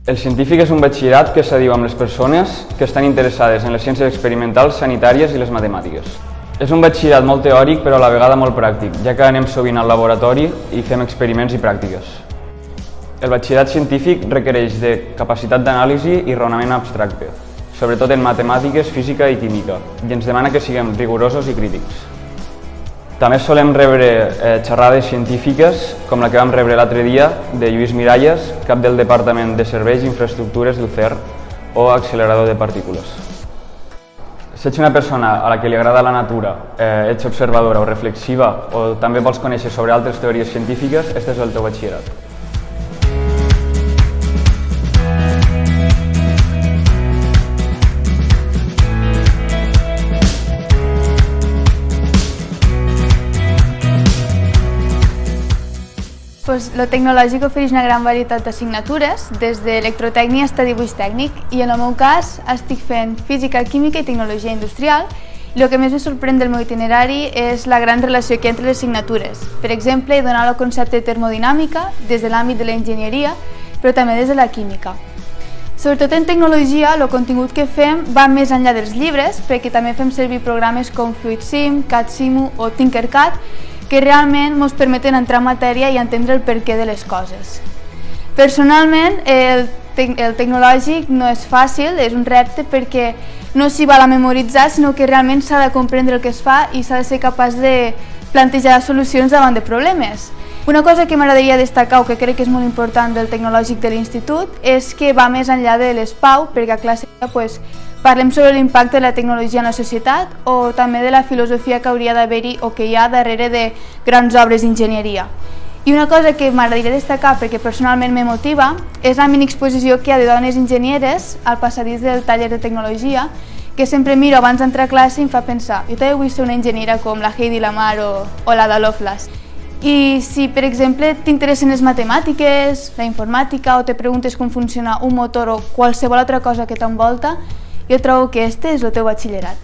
El científic és un batxillerat que s'adiu amb les persones que estan interessades en les ciències experimentals, sanitàries i les matemàtiques. És un batxillerat molt teòric però a la vegada molt pràctic, ja que anem sovint al laboratori i fem experiments i pràctiques. El batxillerat científic requereix de capacitat d'anàlisi i raonament abstracte, sobretot en matemàtiques, física i química, i ens demana que siguem rigorosos i crítics. També solem rebre xerrades científiques, com la que vam rebre l'altre dia de Lluís Miralles, cap del Departament de Serveis i Infraestructures del CERN o accelerador de partícules. Si ets una persona a la que li agrada la natura, ets observadora o reflexiva o també vols conèixer sobre altres teories científiques, este és el teu batxillerat. Lo tecnològic ofereix una gran varietat d'assignatures, des d'electrotècnia fins a dibuix tècnic, i en el meu cas estic fent física, química i tecnologia industrial, i el que més me sorprèn del meu itinerari és la gran relació que hi ha entre les assignatures. Per exemple, he donat el concepte de termodinàmica des de l'àmbit de l'enginyeria, però també des de la química. Sobretot en tecnologia, el contingut que fem va més enllà dels llibres, perquè també fem servir programes com FluidSim, CADSIMU o Tinkercad, que realment ens permeten entrar en matèria i entendre el perquè de les coses. Personalment, el tecnològic no és fàcil, és un repte perquè no s'hi val a memoritzar, sinó que realment s'ha de comprendre el que es fa i s'ha de ser capaç de plantejar solucions davant de problemes. Una cosa que m'agradaria destacar o que crec que és molt important del tecnològic de l'institut és que va més enllà de les PAU, perquè a classe parlem sobre l'impacte de la tecnologia en la societat o també de la filosofia que hauria d'haver-hi o que hi ha darrere de grans obres d'enginyeria. I una cosa que m'agradaria destacar, perquè personalment me motiva, és la mini-exposició que hi ha de dones enginyeres al passadís del taller de tecnologia, que sempre miro abans d'entrar a classe i em fa pensar, jo també vull ser una enginyera com la Heidi Lamar o la Daloflas. I si, per exemple, t'interessen les matemàtiques, la informàtica o te preguntes com funciona un motor o qualsevol altra cosa que t'envolta, jo trobo que este és el teu batxillerat.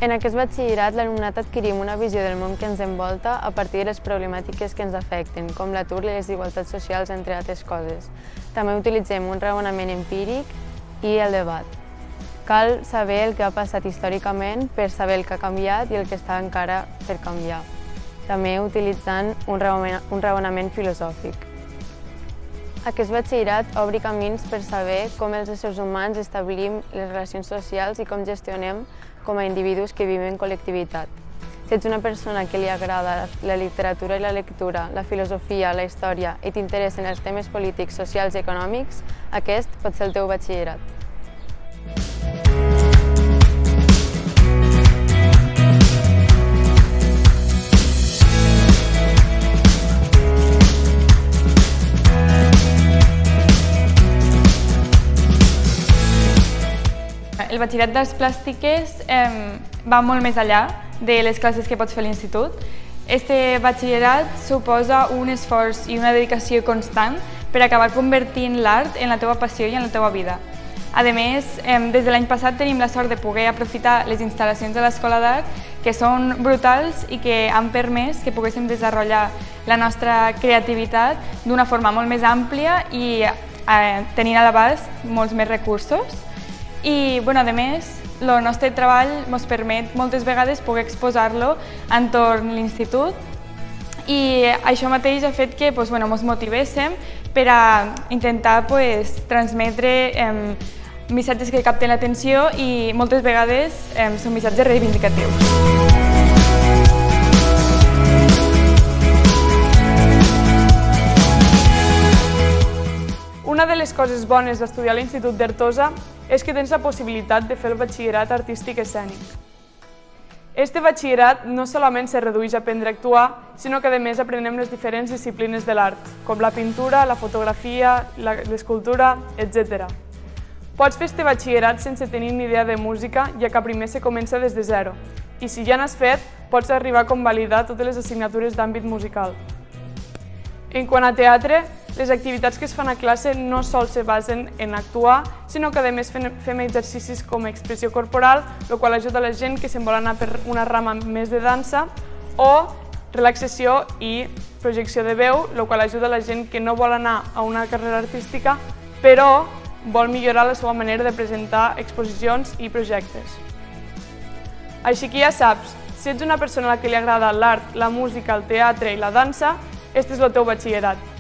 En aquest batxillerat, l'alumnat adquirim una visió del món que ens envolta a partir de les problemàtiques que ens afecten, com l'atur i les desigualtats socials, entre altres coses. També utilitzem un raonament empíric i el debat. Cal saber el que ha passat històricament per saber el que ha canviat i el que està encara per canviar. També utilitzant un raonament filosòfic. Aquest batxillerat obre camins per saber com els éssers humans establim les relacions socials i com gestionem com a individus que vivim en col·lectivitat. Si ets una persona que li agrada la literatura i la lectura, la filosofia, la història i t'interessen els temes polítics, socials i econòmics, aquest pot ser el teu batxillerat. El batxillerat d'arts plàstiques va molt més enllà de les classes que pots fer a l'institut. Este batxillerat suposa un esforç i una dedicació constant per acabar convertint l'art en la teva passió i en la teva vida. A més, des de l'any passat tenim la sort de poder aprofitar les instal·lacions de l'Escola d'Art, que són brutals i que han permès que poguéssim desenvolupar la nostra creativitat d'una forma molt més àmplia i tenint a l'abast molts més recursos. I, a més, el nostre treball ens permet moltes vegades poder exposar-lo entorn l'institut i això mateix ha fet que ens motivéssim per a intentar transmetre missatges que capten l'atenció i moltes vegades són missatges reivindicatius. Una de les coses bones d'estudiar a l'Institut d'Artosa és que tens la possibilitat de fer el batxillerat artístic escènic. Este batxillerat no solament se redueix a aprendre a actuar, sinó que a més aprenem les diferents disciplines de l'art, com la pintura, la fotografia, l'escultura, etc. Pots fer este batxillerat sense tenir ni idea de música, ja que primer se comença des de zero, i si ja n'has fet, pots arribar a convalidar totes les assignatures d'àmbit musical. En quant a teatre, les activitats que es fan a classe no sols se basen en actuar, sinó que a més fem exercicis com expressió corporal, el qual ajuda la gent que se'n vol anar per una rama més de dansa, o relaxació i projecció de veu, el qual ajuda la gent que no vol anar a una carrera artística, però vol millorar la seva manera de presentar exposicions i projectes. Així que ja saps, si ets una persona a la que li agrada l'art, la música, el teatre i la dansa, este és el teu batxillerat.